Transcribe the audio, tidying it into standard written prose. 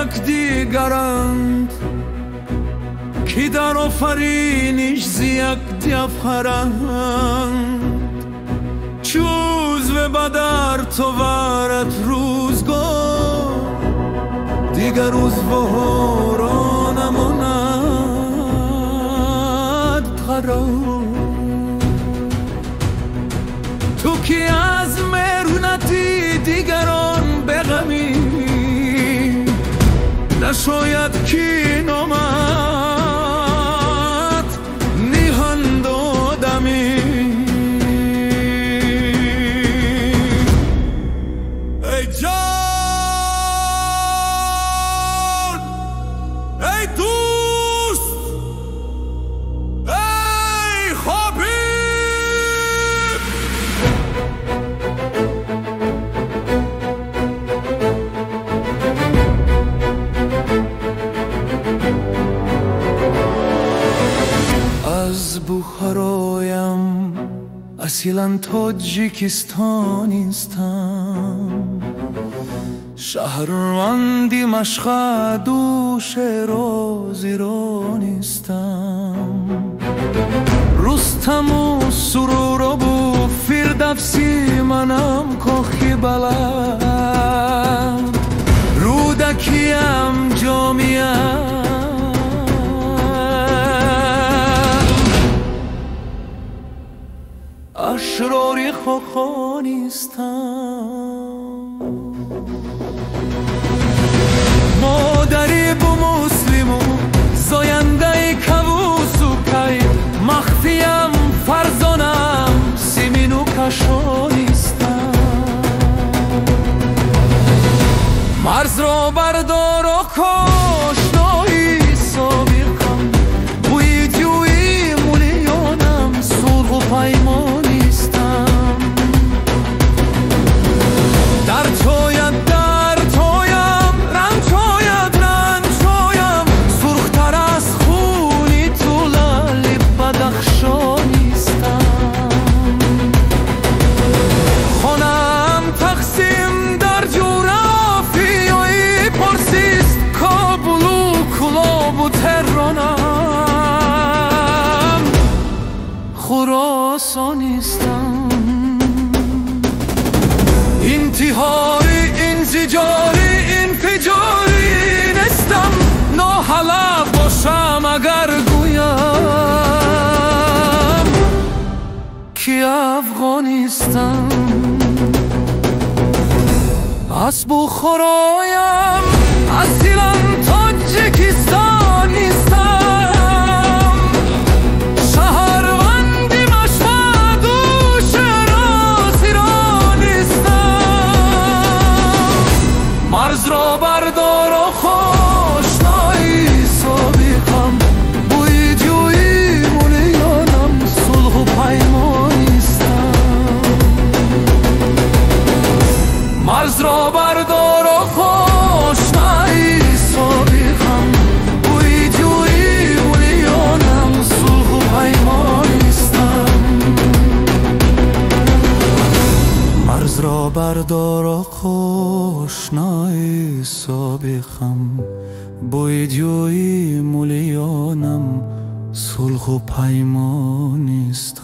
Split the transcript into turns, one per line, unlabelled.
یکدیگرند که در آفرینش ز یکدیگر فرند چوز و بدر تو ورد روزگار دیگر روز بهارا نماند قرار تو که از مهنتی دیگران بغمی نشاید که نامت نیهن دادمی ای جان ای دوست ای حبیب از بخارایم اصیلاً تاجیکستانیستم شهروندی مشهد و شیراز ایرانیستم رستم و سرور و فردوسی منم کاخی بلند رودکیم جامیم اشراری خاخانیستم مادری بو مسلمو زاینده کبوس و کی مخفیم فرزانم سیمینو کشانیستم مرز را بردار و کاشنایی سابقم بوی جوی مولیانم صلح و پیمان خراسانیستم انتحاری انزجاری انفجاری نستم ناحلب باشم اگر گویم که افغانیستم از بخارایم اصیلاً تاجیکستانیستم مرز را بردار و خوشنایی سابقم بوی جوی مولیانم صلح و پیمانیستم مرز را بردار و خوشنایی سابقم بوی جوی مولیانم صلح و پیمانیستم مرز را بردار و خوشنایی سابقم بوی جوی مولیانم صلح و پیمانیستم